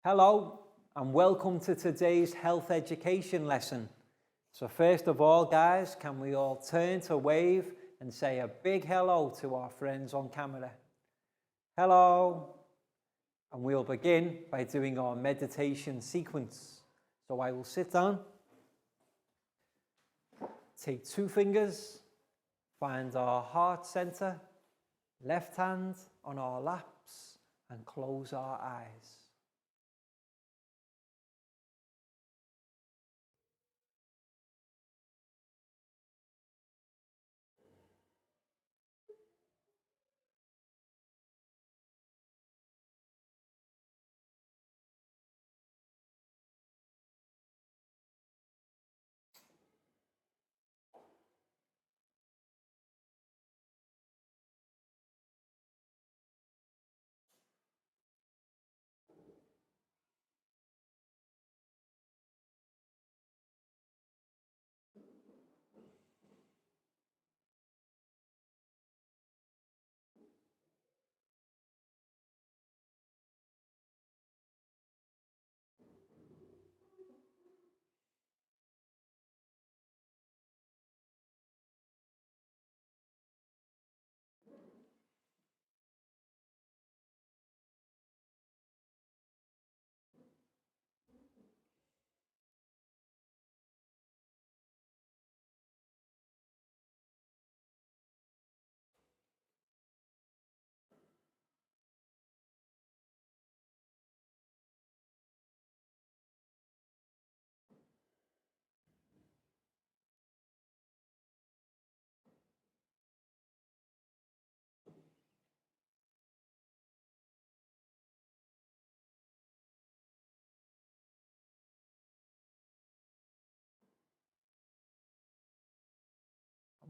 Hello and welcome to today's health education lesson. So first of all guys, can we all turn to wave and say a big hello to our friends on camera. Hello. And we'll begin by doing our meditation sequence. So I will sit down, take 2 fingers, find our heart center, left hand on our laps and close our eyes.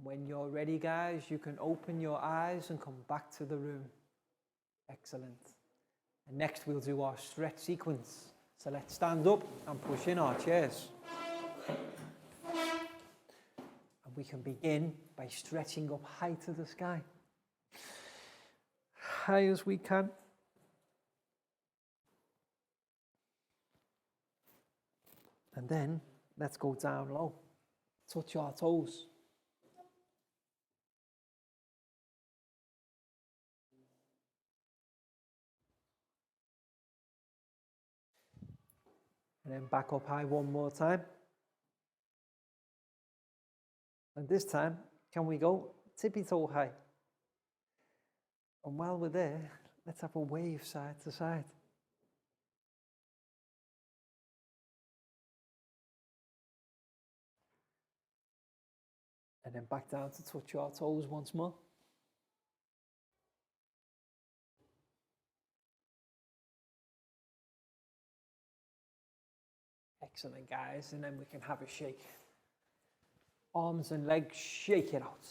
When you're ready guys, you can open your eyes and come back to the room. Excellent. And next we'll do our stretch sequence. So let's stand up and push in our chairs. And we can begin by stretching up high to the sky. High as we can. And then let's go down low. Touch our toes. And then back up high one more time. And this time, can we go tippy toe high? And while we're there, let's have a wave side to side. And then back down to touch our toes once more. Excellent guys, and then we can have a shake. Arms and legs, shake it out.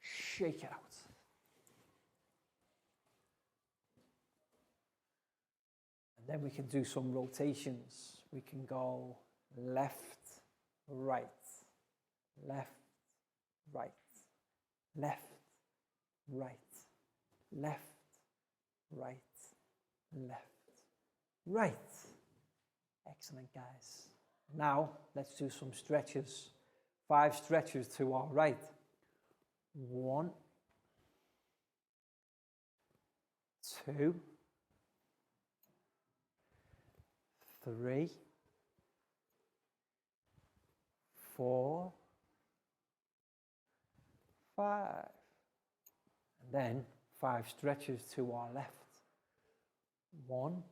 Shake it out. And then we can do some rotations. We can go left, right, left, right, left, right, left, right, left, right. Excellent, guys. Now, let's do some stretches. 5 stretches to our right. 1, 2, 3, 4, 5. And then 5 stretches to our left. 1,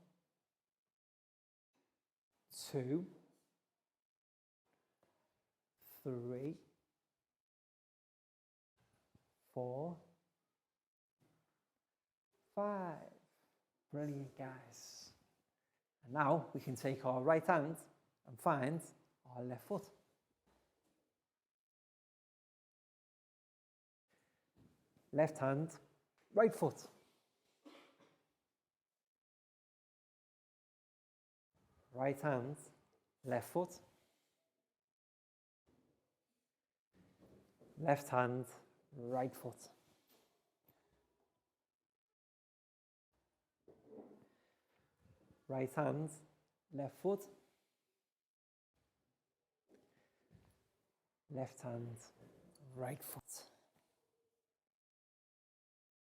2, 3, 4, 5. Brilliant, guys. And now we can take our right hand and find our left foot. Left hand, right foot. Right hand, left foot. Left hand, right foot. right hand, left foot, left hand, right foot.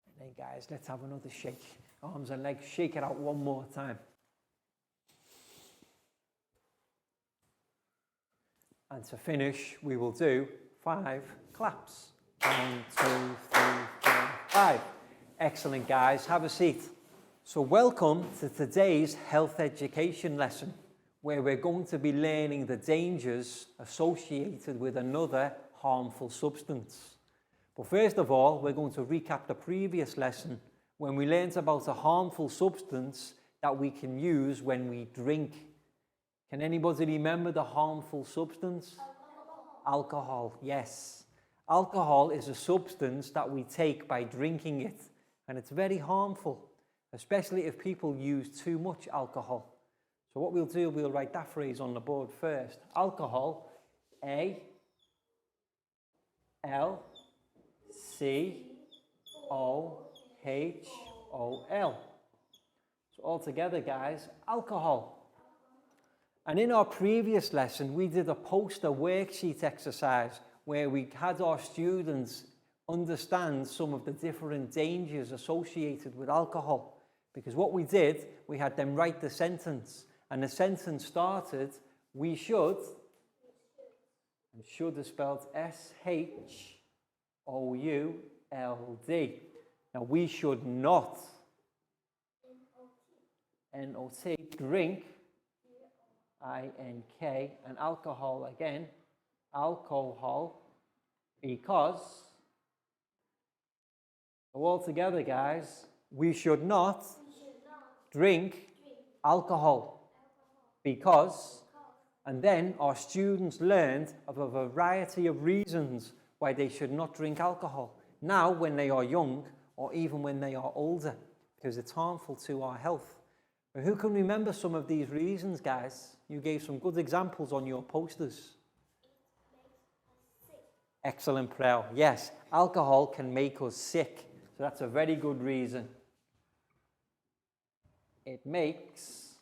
And then guys, let's have another shake. Arms and legs, shake it out one more time. And to finish, we will do 5 claps. 1, 2, 3, 4, 5. Excellent, guys. Have a seat. So welcome to today's health education lesson, where we're going to be learning the dangers associated with another harmful substance. But first of all, we're going to recap the previous lesson when we learned about a harmful substance that we can use when we drink. Can anybody remember the harmful substance? Alcohol, yes. Alcohol is a substance that we take by drinking it, and it's very harmful, especially if people use too much alcohol. So what we'll do, we'll write that phrase on the board first. Alcohol, A-L-C-O-H-O-L. So all together, guys, alcohol. And in our previous lesson, we did a poster worksheet exercise where we had our students understand some of the different dangers associated with alcohol. Because what we did, we had them write the sentence. And the sentence started, we should, and should is spelled S-H-O-U-L-D. Now we should not, N-O-T, drink, I-N-K, and alcohol again, alcohol, because, so all together, guys, we should not drink alcohol because, and then our students learned of a variety of reasons why they should not drink alcohol, now when they are young or even when they are older, because it's harmful to our health. But who can remember some of these reasons, guys? You gave some good examples on your posters. Excellent, Prel. Yes, alcohol can make us sick. So that's a very good reason. It makes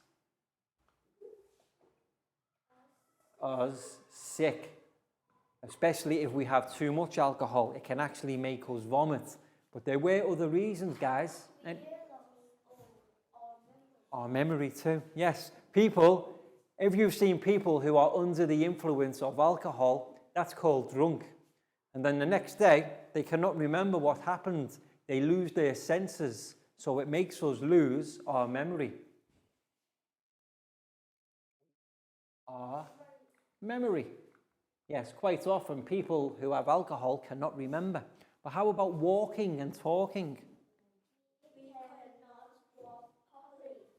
us sick, especially if we have too much alcohol. It can actually make us vomit. But there were other reasons, guys. And our memory too. Yes, people, if you've seen people who are under the influence of alcohol, that's called drunk. And then the next day, they cannot remember what happened. They lose their senses, so it makes us lose our memory. Our memory. Yes, quite often people who have alcohol cannot remember. But how about walking and talking?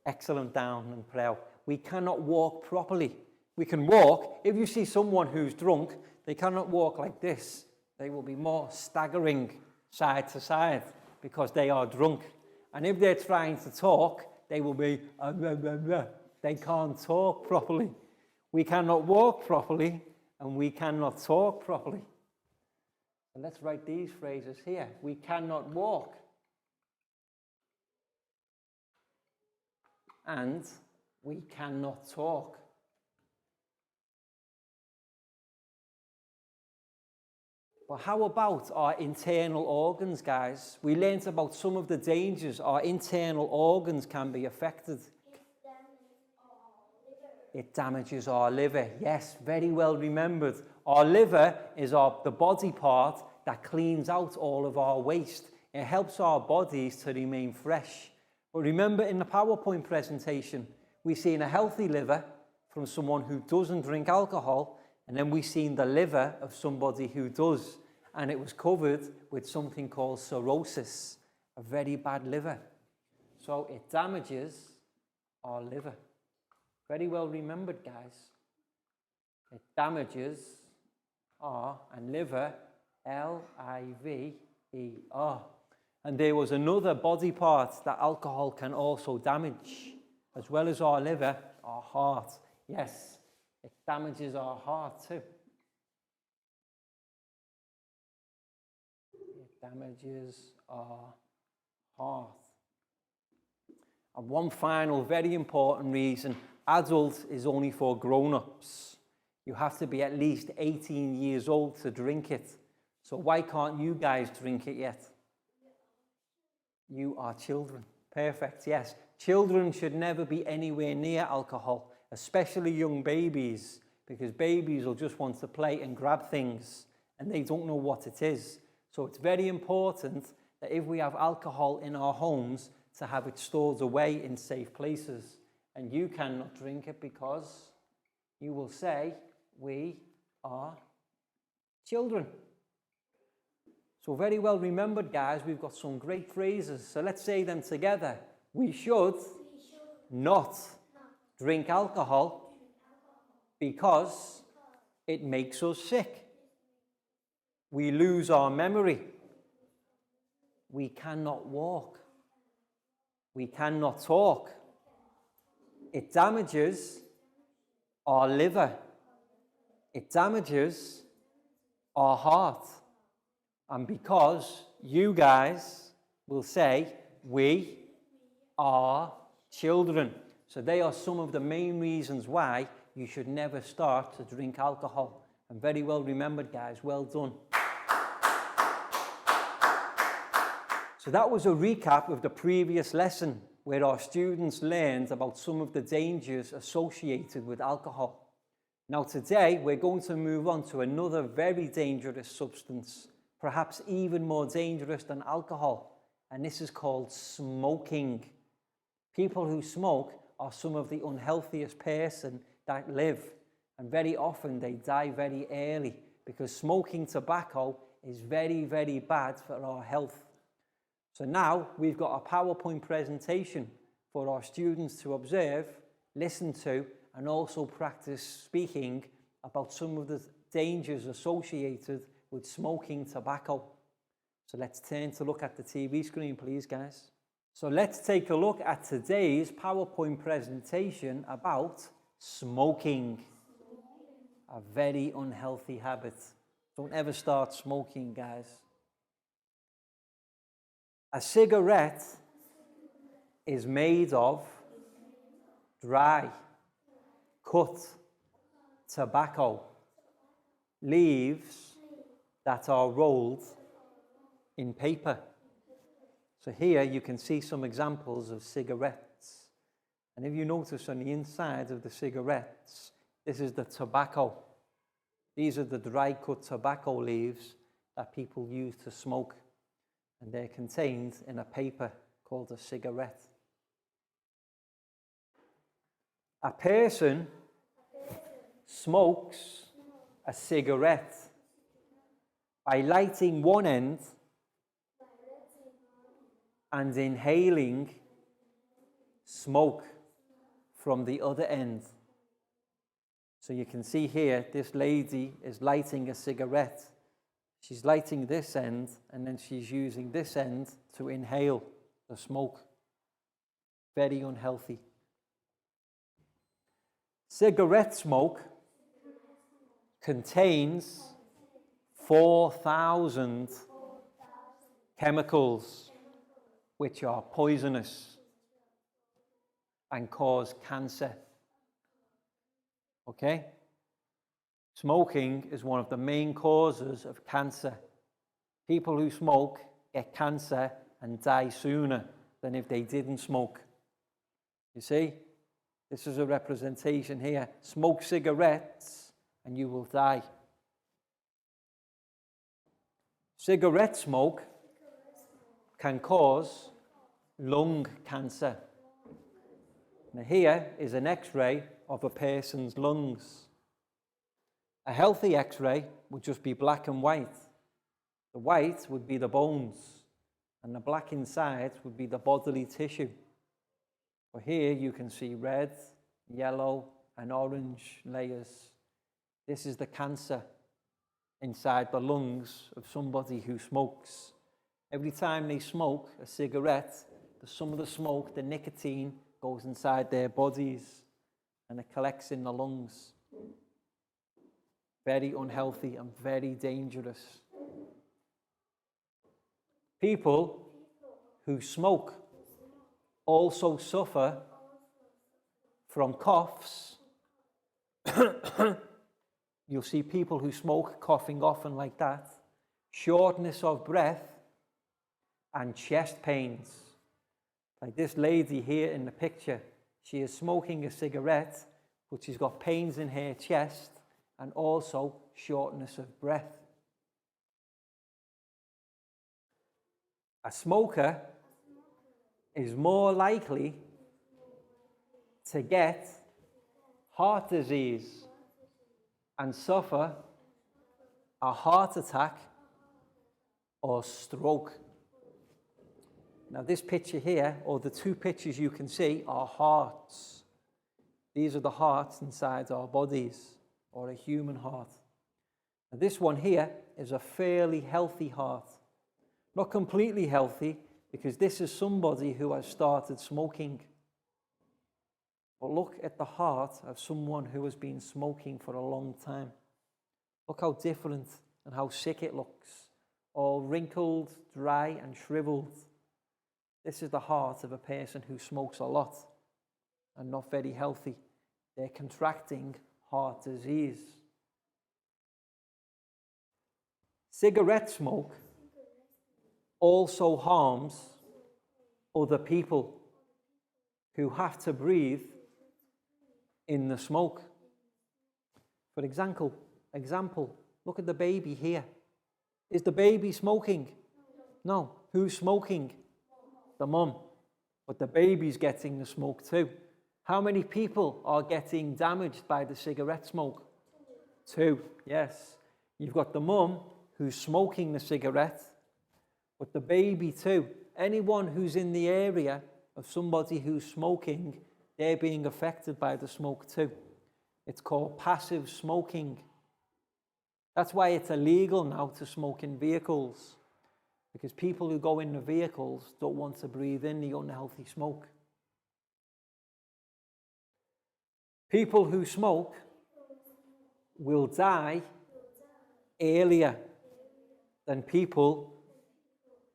Excellent, down and proud. We cannot walk properly. We can walk. If you see someone who's drunk, they cannot walk like this. They will be more staggering side to side because they are drunk. And if they're trying to talk, they will be, they can't talk properly. We cannot walk properly and we cannot talk properly. And let's write these phrases here. We cannot walk. And we cannot talk. But how about our internal organs, guys? We learned about some of the dangers our internal organs can be affected. It damages our liver. Yes, very well remembered. Our liver is the body part that cleans out all of our waste. It helps our bodies to remain fresh. But remember in the PowerPoint presentation, we've seen a healthy liver from someone who doesn't drink alcohol, and then we've seen the liver of somebody who does. And it was covered with something called cirrhosis, a very bad liver. So it damages our liver. Very well remembered, guys. It damages our, and liver, L-I-V-E-R. And there was another body part that alcohol can also damage, as well as our liver, our heart. Yes, it damages our heart too. It damages our heart. And one final very important reason, adult is only for grown-ups. You have to be at least 18 years old to drink it. So why can't you guys drink it yet? You are children. Perfect, yes. Children should never be anywhere near alcohol, especially young babies, because babies will just want to play and grab things and they don't know what it is. So it's very important that if we have alcohol in our homes, to have it stored away in safe places. And you cannot drink it because you will say, we are children. So very well remembered, guys. We've got some great phrases. So let's say them together. We should not drink alcohol because it makes us sick. We lose our memory. We cannot walk. We cannot talk. It damages our liver. It damages our heart. And because you guys will say, we are children. So they are some of the main reasons why you should never start to drink alcohol. And very well remembered, guys. Well done. So that was a recap of the previous lesson where our students learned about some of the dangers associated with alcohol. Now today we're going to move on to another very dangerous substance, perhaps even more dangerous than alcohol, and this is called smoking. People who smoke are some of the unhealthiest person that live, and very often they die very early because smoking tobacco is very, very bad for our health. So now we've got a PowerPoint presentation for our students to observe, listen to, and also practice speaking about some of the dangers associated with smoking tobacco. So let's turn to look at the TV screen, please, guys. So let's take a look at today's PowerPoint presentation about smoking, a very unhealthy habit. Don't ever start smoking, guys. A cigarette is made of dry, cut tobacco, leaves that are rolled in paper. So here you can see some examples of cigarettes. And if you notice on the inside of the cigarettes, this is the tobacco. These are the dry cut tobacco leaves that people use to smoke. And they're contained in a paper called a cigarette. A person smokes a cigarette by lighting one end and inhaling smoke from the other end. So you can see here, this lady is lighting a cigarette. She's lighting this end, and then she's using this end to inhale the smoke. Very unhealthy. Cigarette smoke contains 4,000 chemicals which are poisonous and cause cancer. Okay? Smoking is one of the main causes of cancer. People who smoke get cancer and die sooner than if they didn't smoke. You see? This is a representation here. Smoke cigarettes and you will die. Cigarette smoke can cause lung cancer. Now here is an X-ray of a person's lungs. A healthy X-ray would just be black and white. The white would be the bones, and the black inside would be the bodily tissue. But here you can see red, yellow, and orange layers. This is the cancer inside the lungs of somebody who smokes. Every time they smoke a cigarette, some of the smoke, the nicotine, goes inside their bodies and it collects in the lungs. Very unhealthy and very dangerous. People who smoke also suffer from coughs. You'll see people who smoke coughing often like that, shortness of breath, and chest pains. Like this lady here in the picture, she is smoking a cigarette, but she's got pains in her chest and also shortness of breath. A smoker is more likely to get heart disease and suffer a heart attack or stroke. Now this picture here, or the two pictures you can see, are hearts. These are the hearts inside our bodies, or a human heart. Now this one here is a fairly healthy heart. Not completely healthy, because this is somebody who has started smoking. But look at the heart of someone who has been smoking for a long time. Look how different and how sick it looks. All wrinkled, dry and shriveled. This is the heart of a person who smokes a lot and not very healthy. They're contracting heart disease. Cigarette smoke also harms other people who have to breathe in the smoke. For example, look at the baby here. Is the baby smoking? No. Who's smoking? The mum. But the baby's getting the smoke too. How many people are getting damaged by the cigarette smoke? 2, yes. You've got the mum who's smoking the cigarette, but the baby too. Anyone who's in the area of somebody who's smoking, they're being affected by the smoke too. It's called passive smoking. That's why it's illegal now to smoke in vehicles, because people who go in the vehicles don't want to breathe in the unhealthy smoke. People who smoke will die earlier than people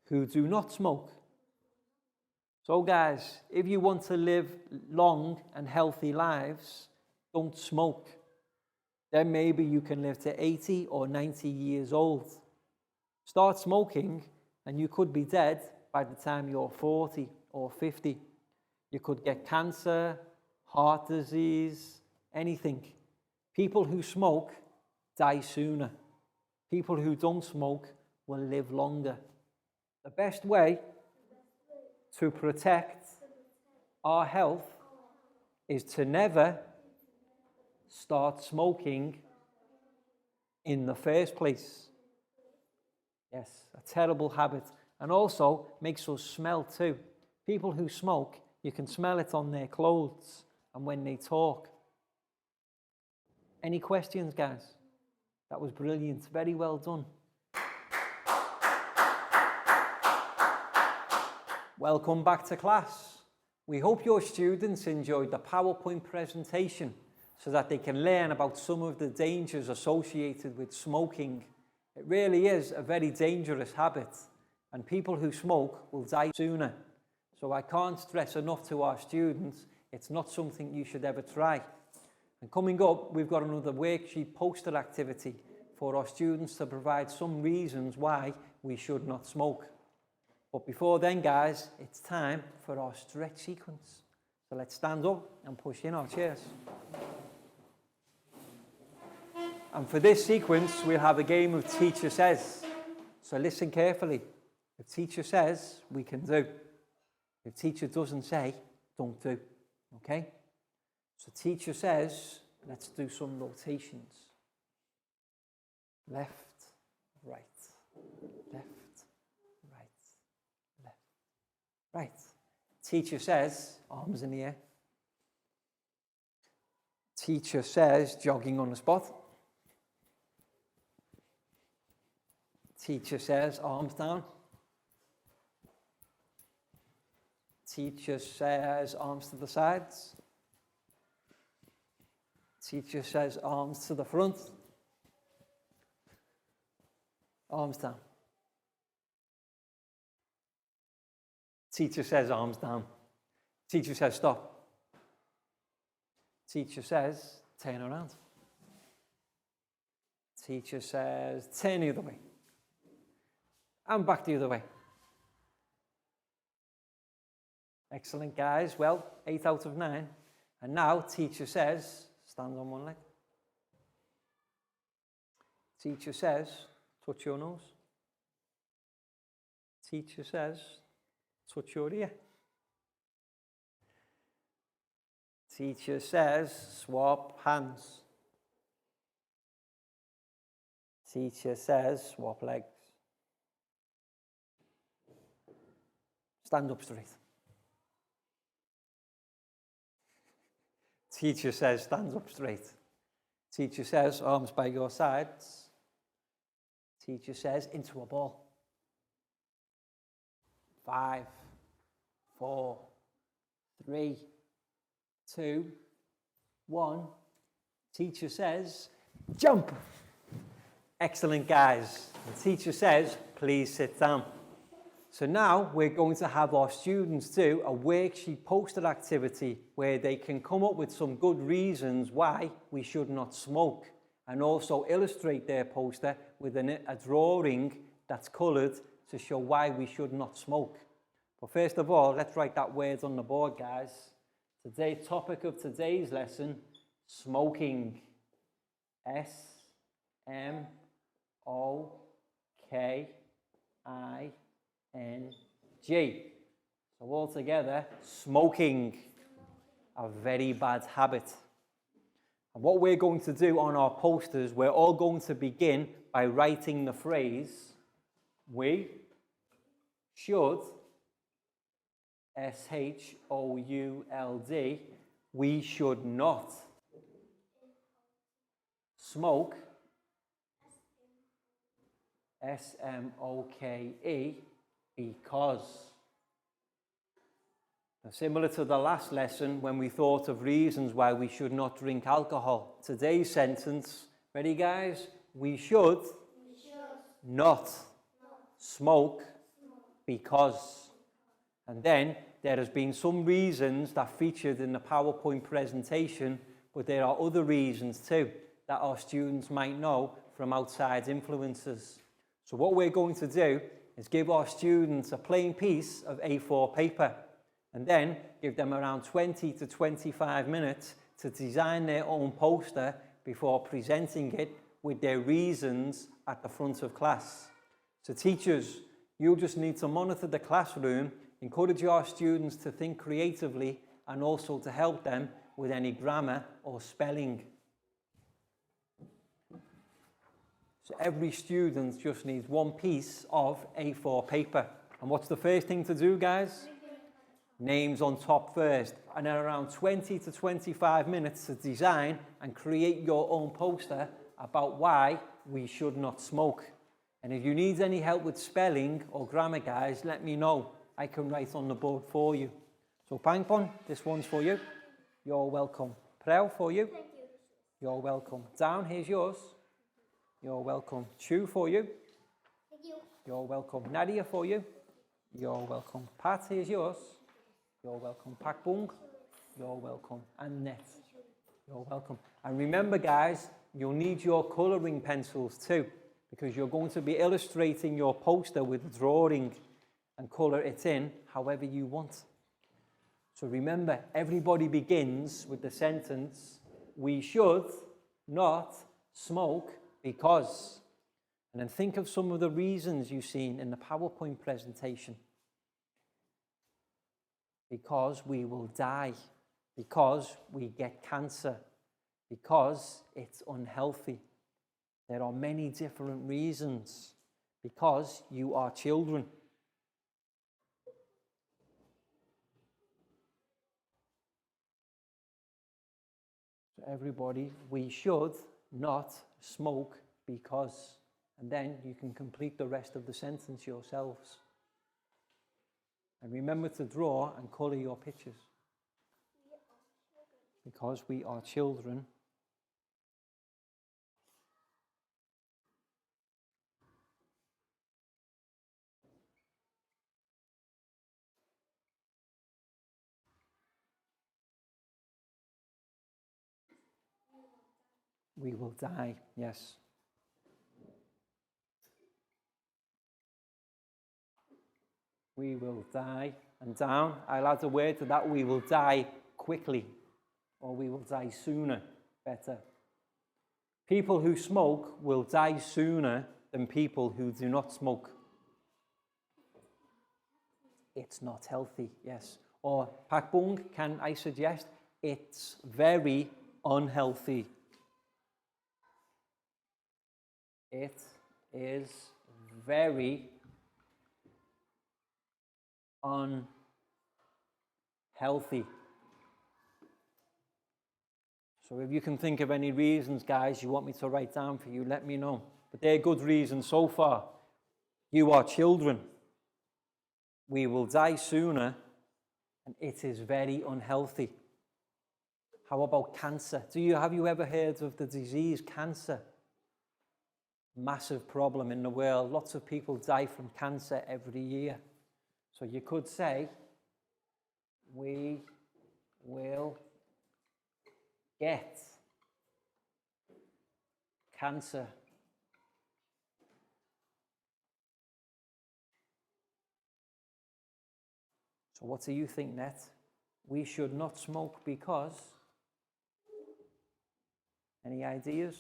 who do not smoke. So guys, if you want to live long and healthy lives, don't smoke. Then maybe you can live to 80 or 90 years old. Start smoking and you could be dead by the time you're 40 or 50. You could get cancer, heart disease, anything. People who smoke die sooner. People who don't smoke will live longer. The best way to protect our health is to never start smoking in the first place. Yes, a terrible habit. And also makes us smell too. People who smoke, you can smell it on their clothes and when they talk. Any questions, guys? That was brilliant. Very well done. Welcome back to class. We hope your students enjoyed the PowerPoint presentation so that they can learn about some of the dangers associated with smoking. It really is a very dangerous habit, and people who smoke will die sooner. So I can't stress enough to our students, it's not something you should ever try. And coming up, we've got another worksheet poster activity for our students to provide some reasons why we should not smoke. But before then, guys, it's time for our stretch sequence. So let's stand up and push in our chairs. And for this sequence, we'll have a game of Teacher Says. So listen carefully. If Teacher says, we can do. If Teacher doesn't say, don't do. Okay? So Teacher says, let's do some rotations. Left, right, left, right, left, right. Teacher says, arms in the air. Teacher says, jogging on the spot. Teacher says, arms down. Teacher says, arms to the sides. Teacher says, arms to the front. Arms down. Teacher says, arms down. Teacher says stop. Teacher says turn around. Teacher says turn the other way. And back the other way. Excellent, guys. Well, 8 out of 9. And now teacher says stand on one leg. Teacher says touch your nose. Teacher says touch your ear. Teacher says swap hands. Teacher says swap legs. Stand up straight. Teacher says stand up straight. Teacher says arms by your sides. Teacher says into a ball. 5, 4, 3, 2, 1. Teacher says jump. Excellent, guys. The teacher says please sit down. So now we're going to have our students do a worksheet poster activity where they can come up with some good reasons why we should not smoke, and also illustrate their poster with a drawing that's coloured to show why we should not smoke. But first of all, let's write that word on the board, guys. Today's topic of today's lesson, smoking. S-M-O-K-I-N-G. So all together, smoking, a very bad habit. And what we're going to do on our posters, we're all going to begin by writing the phrase, we should, S-H-O-U-L-D, we should not smoke, S-M-O-K-E, because. Now, similar to the last lesson when we thought of reasons why we should not drink alcohol, today's sentence, ready guys? We should not smoke because. And then there has been some reasons that featured in the PowerPoint presentation, but there are other reasons too that our students might know from outside influences. So what we're going to do is give our students a plain piece of A4 paper and then give them around 20 to 25 minutes to design their own poster before presenting it with their reasons at the front of class. So teachers, you'll just need to monitor the classroom, encourage our students to think creatively, and also to help them with any grammar or spelling. So every student just needs one piece of A4 paper. And what's the first thing to do, guys? Names on top first. And then around 20 to 25 minutes to design and create your own poster about why we should not smoke. And if you need any help with spelling or grammar, guys, let me know. I can write on the board for you. So Pangpon, this one's for you. You're welcome. Prel, for you. Thank you. You're welcome. Down, here's yours. You're welcome. Chu, for you. Thank you. You're welcome. Nadia, for you. You're welcome. Pat, here's yours. You're welcome. Pak Bung. You're welcome. And Net. You're welcome. And remember, guys, you'll need your colouring pencils too, because you're going to be illustrating your poster with a drawing and colour it in however you want. So remember, everybody begins with the sentence, we should not smoke because. And then think of some of the reasons you've seen in the PowerPoint presentation. Because we will die. Because we get cancer. Because it's unhealthy. There are many different reasons. Because you are children. So everybody, we should not smoke because. And then you can complete the rest of the sentence yourselves. And remember to draw and colour your pictures. Because we are children. We will die, yes. We will die. And down, I'll add a word to that. We will die quickly, or we will die sooner. Better. People who smoke will die sooner than people who do not smoke. It's not healthy, yes. Or Pak Bung, can I suggest? It's very unhealthy. It is very unhealthy. So if you can think of any reasons, guys, you want me to write down for you, let me know. But they're good reasons so far. You are children. We will die sooner, and it is very unhealthy. How about cancer? Have you ever heard of the disease cancer? Massive problem in the world. Lots of people die from cancer every year. So you could say, we will get cancer. So what do you think, Net? We should not smoke because? Any ideas?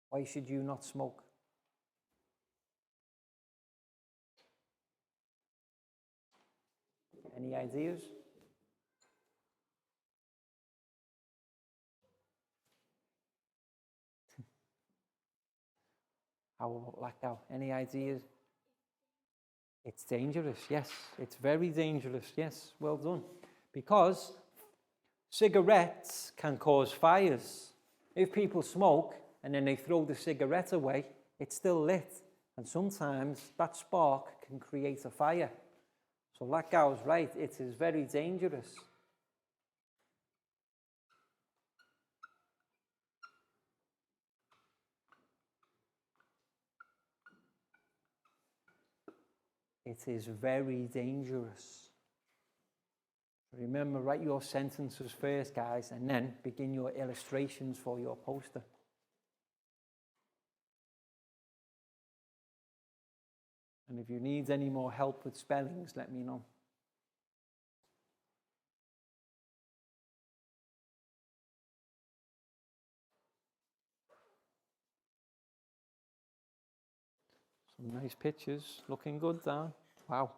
Why should you not smoke? Any ideas? How about Lackow? Any ideas? It's dangerous, yes. It's very dangerous, yes. Well done. Because cigarettes can cause fires. If people smoke and then they throw the cigarette away, it's still lit. And sometimes that spark can create a fire. So Lackow's right, it is very dangerous. It is very dangerous. Remember, write your sentences first, guys, and then begin your illustrations for your poster. And if you need any more help with spellings, let me know. Some nice pictures, looking good, Dan. Wow.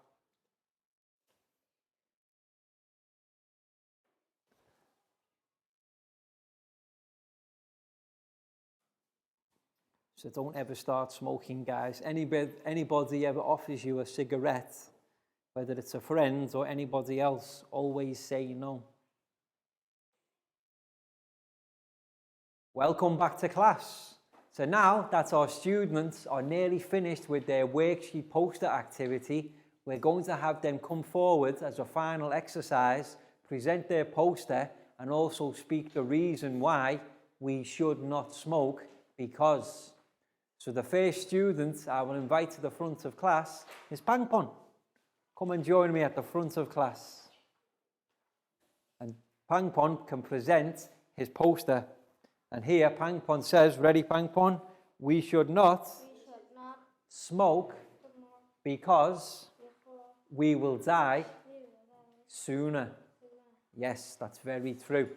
So don't ever start smoking, guys. Anybody ever offers you a cigarette, whether it's a friend or anybody else, always say no. Welcome back to class. So now that our students are nearly finished with their worksheet poster activity, we're going to have them come forward as a final exercise, present their poster, and also speak the reason why we should not smoke because. So the first student I will invite to the front of class is Pangpon. Come and join me at the front of class. And Pangpon can present his poster. And here Pangpon says, ready Pangpon? We should not smoke because we will die sooner. Yes, that's very true.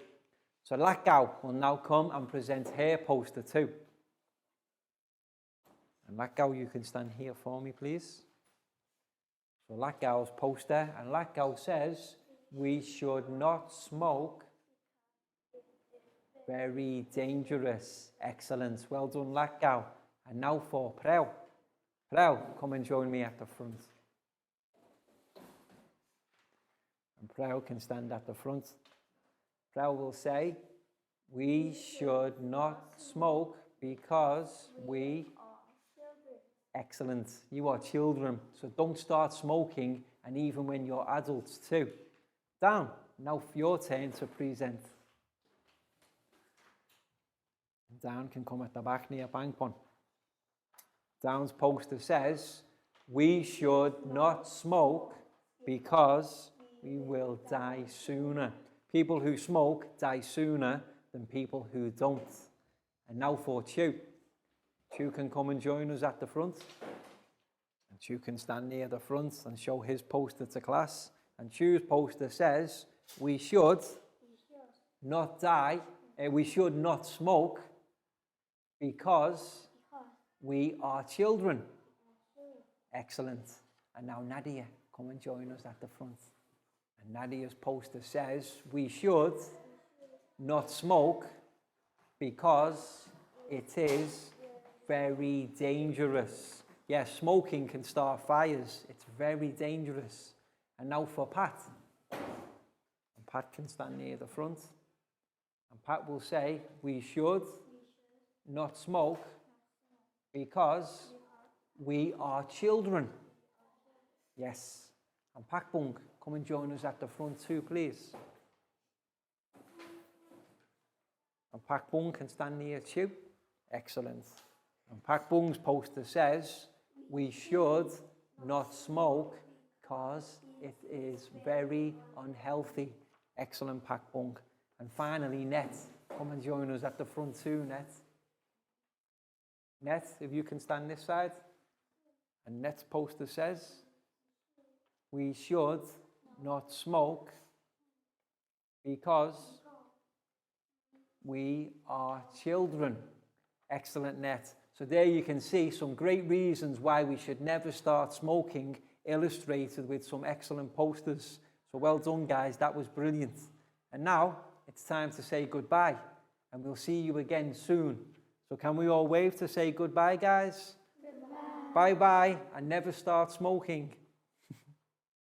So Lakau will now come and present her poster too. And Lakau, you can stand here for me, please. So Lakau's poster, and Lakau says, we should not smoke. Very dangerous. Excellent. Well done, Lakau. And now for Prel. Prel, come and join me at the front. And Prel can stand at the front. Prel will say, we should not smoke because we... Excellent. You are children, so don't start smoking, and even when you're adults too. Dan, now for your turn to present. Dan can come at the back near Pangpon. Dan's poster says, we should not smoke because we will die sooner. People who smoke die sooner than people who don't. And now for Chu. Chu can come and join us at the front. And Chu can stand near the front and show his poster to class. And Chu's poster says, we should not die, we should not smoke because we are children. Excellent. And now Nadia, come and join us at the front. And Nadia's poster says, we should not smoke because it is very dangerous. Yes, smoking can start fires. It's very dangerous. And now for Pat. And Pat can stand near the front. And Pat will say, we should not smoke because we are children. Yes. And Pakbung, come and join us at the front too, please. And Pakbung can stand near Chu. Excellent. And Pakbung's poster says, we should not smoke because it is very unhealthy. Excellent, Pakbung. And finally, Net, come and join us at the front too, Net. Net, if you can stand this side. And Net's poster says, we should not smoke because we are children. Excellent, Net. So there you can see some great reasons why we should never start smoking, illustrated with some excellent posters. So well done, guys. That was brilliant. And now it's time to say goodbye. And we'll see you again soon. So can we all wave to say goodbye, guys? Goodbye. Bye-bye, and never start smoking.